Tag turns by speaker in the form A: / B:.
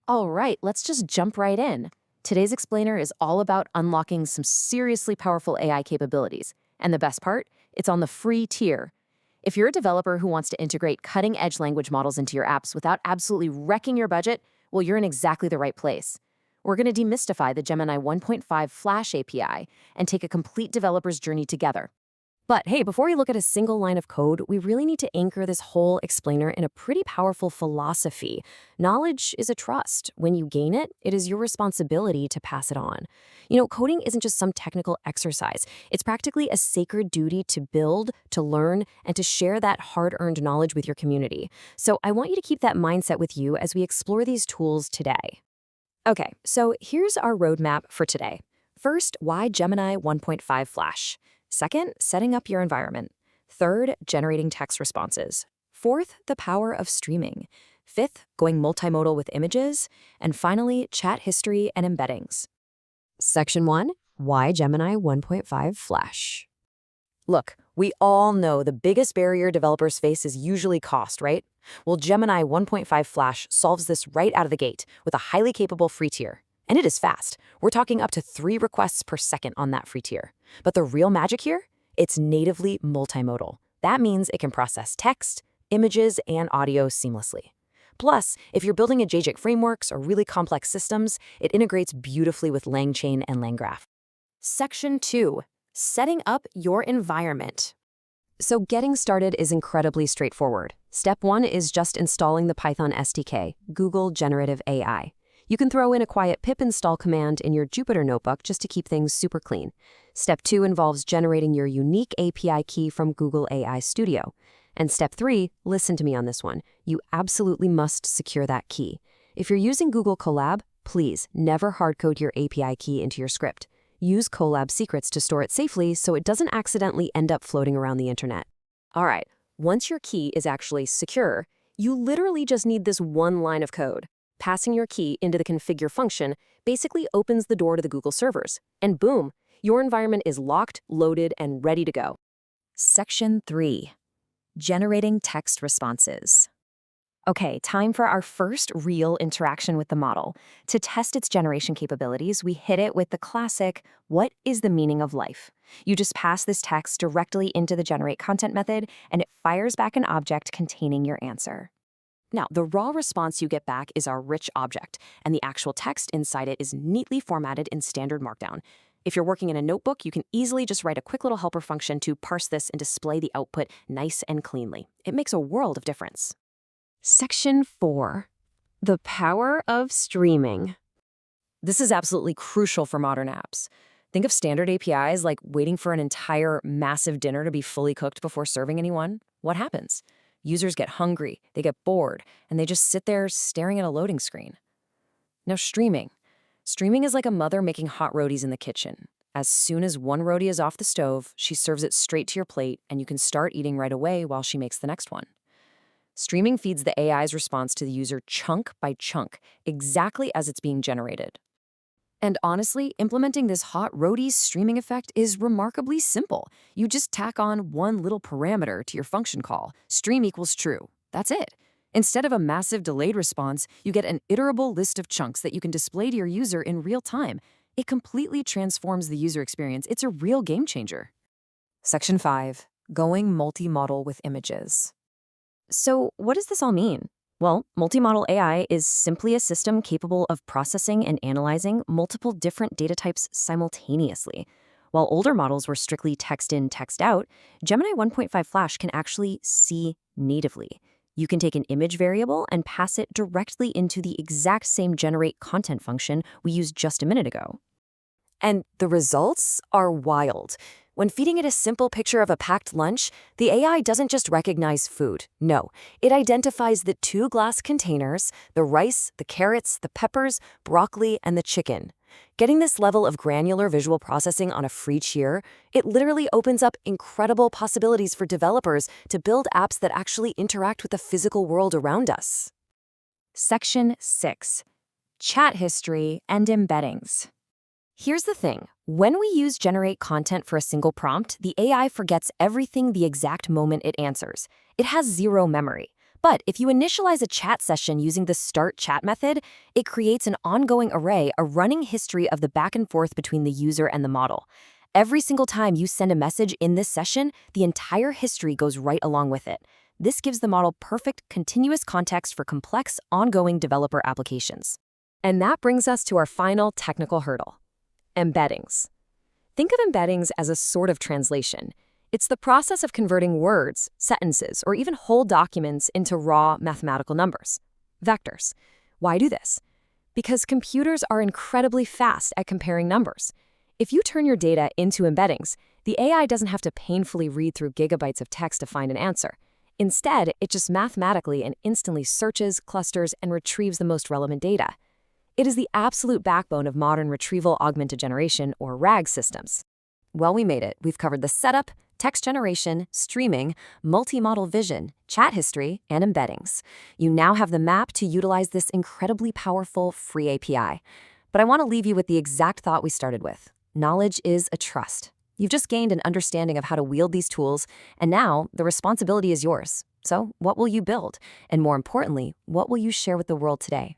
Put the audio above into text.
A: All right, let's just jump right in. Today's explainer is all about unlocking some seriously powerful AI capabilities. And the best part? It's on the free tier. If you're a developer who wants to integrate cutting-edge language models into your apps without absolutely wrecking your budget, well, you're in exactly the right place. We're going to demystify the Gemini 1.5 Flash API and take a complete developer's journey together. But hey, before we look at a single line of code, we really need to anchor this whole explainer in a pretty powerful philosophy. Knowledge is a trust. When you gain it, it is your responsibility to pass it on. Coding isn't just some technical exercise. It's practically a sacred duty to build, to learn, and to share that hard-earned knowledge with your community. So I want you to keep that mindset with you as we explore these tools today. Okay, so here's our roadmap for today. First, why Gemini 1.5 Flash? Second, setting up your environment. Third, generating text responses. Fourth, the power of streaming. Fifth, going multimodal with images. And finally, chat history and embeddings. Section 1, why Gemini 1.5 Flash? Look, we all know the biggest barrier developers face is usually cost, right? Well, Gemini 1.5 Flash solves this right out of the gate with a highly capable free tier. And it is fast. We're talking up to 3 requests per second on that free tier. But the real magic here? It's natively multimodal. That means it can process text, images, and audio seamlessly. Plus, if you're building agentic frameworks or really complex systems, it integrates beautifully with LangChain and LangGraph. Section 2. Setting up your environment. So getting started is incredibly straightforward. Step 1 is just installing the Python SDK, Google Generative AI. You can throw in a quiet pip install command in your Jupyter notebook just to keep things super clean. Step 2 involves generating your unique API key from Google AI Studio. And step 3, listen to me on this one, you absolutely must secure that key. If you're using Google Colab, please never hardcode your API key into your script. Use Colab secrets to store it safely so it doesn't accidentally end up floating around the internet. All right, once your key is actually secure, you literally just need this one line of code. Passing your key into the configure function basically opens the door to the Google servers. And boom, your environment is locked, loaded, and ready to go. Section 3. Generating text responses. Okay, time for our first real interaction with the model. To test its generation capabilities, we hit it with the classic, what is the meaning of life? You just pass this text directly into the generate content method, and it fires back an object containing your answer. Now, the raw response you get back is our rich object, and the actual text inside it is neatly formatted in standard Markdown. If you're working in a notebook, you can easily just write a quick little helper function to parse this and display the output nice and cleanly. It makes a world of difference. Section 4. The power of streaming. This is absolutely crucial for modern apps. Think of standard APIs like waiting for an entire massive dinner to be fully cooked before serving anyone. What happens? Users get hungry, they get bored, and they just sit there staring at a loading screen. Now, streaming. Streaming is like a mother making hot rotis in the kitchen. As soon as one roti is off the stove, she serves it straight to your plate, and you can start eating right away while she makes the next one. Streaming feeds the AI's response to the user chunk by chunk, exactly as it's being generated. And honestly, implementing this hot rotis streaming effect is remarkably simple. You just tack on one little parameter to your function call, stream equals true. That's it. Instead of a massive delayed response, you get an iterable list of chunks that you can display to your user in real time. It completely transforms the user experience. It's a real game changer. Section 5. Going multimodal with images. So what does this all mean? Well, multimodal AI is simply a system capable of processing and analyzing multiple different data types simultaneously. While older models were strictly text in, text out, Gemini 1.5 Flash can actually see natively. You can take an image variable and pass it directly into the exact same generate content function we used just a minute ago. And the results are wild. When feeding it a simple picture of a packed lunch, the AI doesn't just recognize food. No, it identifies the 2 glass containers, the rice, the carrots, the peppers, broccoli, and the chicken. Getting this level of granular visual processing on a free tier, it literally opens up incredible possibilities for developers to build apps that actually interact with the physical world around us. Section 6. Chat history and embeddings. Here's the thing. When we use generate content for a single prompt, the AI forgets everything the exact moment it answers. It has zero memory. But if you initialize a chat session using the start chat method, it creates an ongoing array, a running history of the back and forth between the user and the model. Every single time you send a message in this session, the entire history goes right along with it. This gives the model perfect, continuous context for complex, ongoing developer applications. And that brings us to our final technical hurdle: embeddings. Think of embeddings as a sort of translation. It's the process of converting words, sentences, or even whole documents into raw mathematical numbers, vectors. Why do this? Because computers are incredibly fast at comparing numbers. If you turn your data into embeddings, the AI doesn't have to painfully read through gigabytes of text to find an answer. Instead, it just mathematically and instantly searches, clusters, and retrieves the most relevant data. It is the absolute backbone of modern retrieval augmented generation, or RAG systems. Well, we made it. We've covered the setup, text generation, streaming, multi-model vision, chat history, and embeddings. You now have the map to utilize this incredibly powerful free API. But I want to leave you with the exact thought we started with. Knowledge is a trust. You've just gained an understanding of how to wield these tools, and now the responsibility is yours. So what will you build? And more importantly, what will you share with the world today?